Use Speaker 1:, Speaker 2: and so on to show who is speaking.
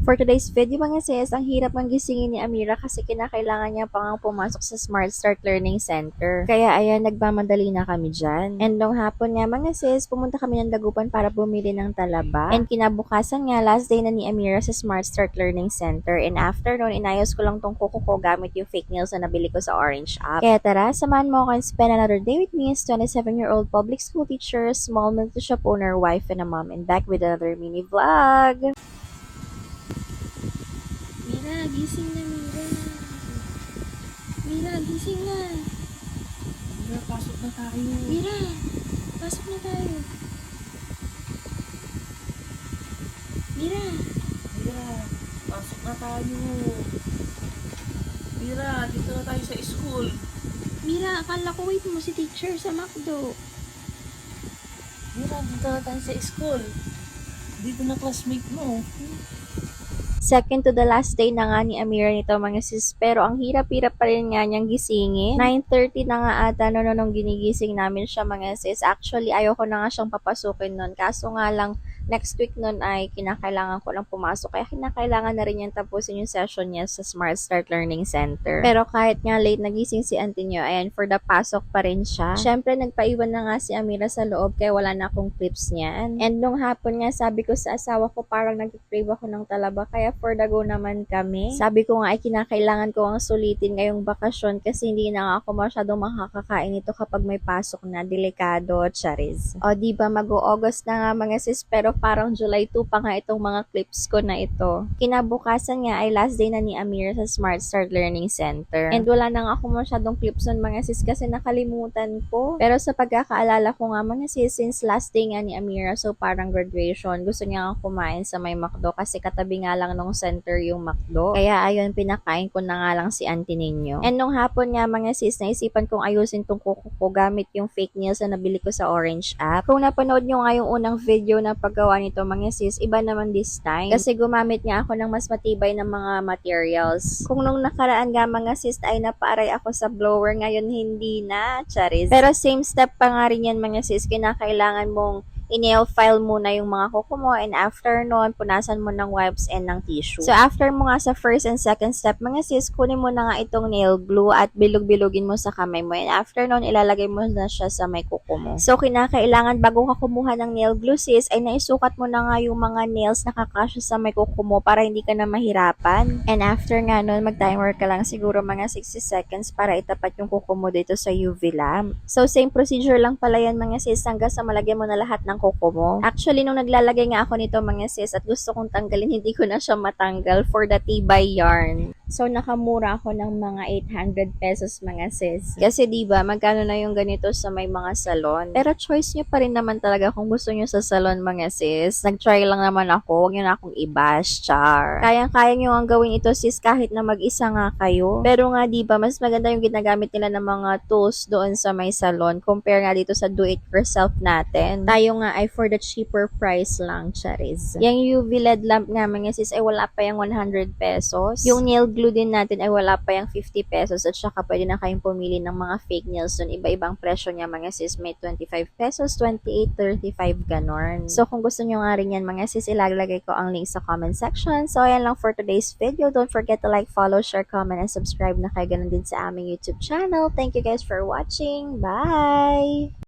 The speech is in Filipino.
Speaker 1: For today's video mga sis, ang hirap ng gisingin ni Amira kasi kinakailangan niya pang pumasok sa Smart Start Learning Center. Kaya ayan, nagmamadali na kami dyan. And nung hapon nga mga sis, pumunta kami ng Dagupan para bumili ng talaba. And kinabukasan nga, last day na ni Amira sa Smart Start Learning Center. And after nun, inayos ko lang tong kuko ko gamit yung fake nails na nabili ko sa Orange app. Kaya tara, samahan mo ako and spend another day with me as 27-year-old public school teacher, small milk shop owner, wife, and a mom. And back with another mini vlog.
Speaker 2: Mira, gising na, Mira. Mira, gising na.
Speaker 3: Mira, pasok na tayo.
Speaker 2: Mira, pasok na tayo. Mira.
Speaker 3: Mira, pasok na tayo. Mira, dito na tayo sa school.
Speaker 2: Mira, akala ko wait mo si teacher sa McDo.
Speaker 3: Mira, dito na tayo sa school. Dito na classmate mo.
Speaker 1: Second to the last day na nga ni Amira nito mga sis, pero ang hirap-hirap pa rin nga niyang gisingin. 9:30 na nga ata nung ginigising namin siya mga sis. Actually, ayoko na nga siyang papasukin nun. Kaso nga lang, next week nun ay kinakailangan ko lang pumasok. Kaya kinakailangan na rin niyang tapusin yung session niya sa Smart Start Learning Center. Pero kahit nga late nagising si auntie niyo, ayan, for the pasok pa rin siya. Syempre, nagpaiwan na nga si Amira sa loob kaya wala na akong clips niyan. And nung hapon nga, sabi ko sa asawa ko parang nag-crave ako ng talaba kaya for the go naman kami. Sabi ko nga ay kinakailangan ko ang sulitin ngayong bakasyon kasi hindi na nga ako masyadong makakakain ito kapag may pasok na. Delikado, charis. O diba, mag-August na nga mga sis, pero parang July 2 pa nga itong mga clips ko na ito. Kinabukasan nga ay last day na ni Amira sa Smart Start Learning Center. And wala na nga ako masyadong clips nun mga sis kasi nakalimutan ko. Pero sa pagkakaalala ko nga mga sis, since last day nga ni Amira, so parang graduation, gusto niya nga kumain sa may McDo kasi katabi nga lang nung center yung McDo. Kaya ayun, pinakain ko na nga lang si auntie ninyo. And nung hapon nga mga sis, naisipan kong ayusin tong kuko ko gamit yung fake nails na nabili ko sa Orange app. Kung napanood nyo nga yung unang video na paggawa nito mga sis, iba naman this time. Kasi gumamit nga ako ng mas matibay na mga materials. Kung nung nakaraan nga mga sis ay napaaray ako sa blower, ngayon hindi na, charis. Pero same step pa nga rin yan mga sis, kinakailangan mong i-nail file muna yung mga kuko mo and after nun, punasan mo ng wipes and ng tissue. So after mo nga sa first and second step mga sis, kunin mo na nga itong nail glue at bilog-bilogin mo sa kamay mo and after nun, ilalagay mo na siya sa may kuko mo. So kinakailangan bago ka kumuha ng nail glue sis, ay naisukat mo na nga yung mga nails na kakasya sa may kuko mo para hindi ka na mahirapan. And after nga nun, mag-timer ka lang siguro mga 60 seconds para itapat yung kuko mo dito sa UV lamp. So same procedure lang pala yan mga sis hanggang sa malagyan mo na lahat ng kuko mo. Actually, nung naglalagay nga ako nito mga sis at gusto kong tanggalin, hindi ko na siya matanggal for the tibay yarn. So, nakamura ako ng mga 800 pesos mga sis. Kasi diba, magkano na yung ganito sa may mga salon. Pero choice nyo pa rin naman talaga kung gusto nyo sa salon mga sis. Nag-try lang naman ako. Huwag nyo na akong i-bash, char. Kayang-kaya nyo ang gawin ito sis kahit na mag-isa nga kayo. Pero nga diba, mas maganda yung ginagamit nila ng mga tools doon sa may salon compare nga dito sa do-it-yourself natin. Tayo nga ay for the cheaper price lang, charis. Yung UV LED lamp nga mga sis ay wala pa yung 100 pesos. Yung nail glue din natin ay wala pa yung 50 pesos at saka pwede na kayong pumili ng mga fake nails dun. Iba-ibang presyo niya mga sis. May 25 pesos, 28, 35, ganon. So kung gusto nyo nga rin yan mga sis, ilalagay ko ang link sa comment section. So ayan lang for today's video. Don't forget to like, follow, share, comment, and subscribe na kayo ganon din sa aming YouTube channel. Thank you guys for watching. Bye!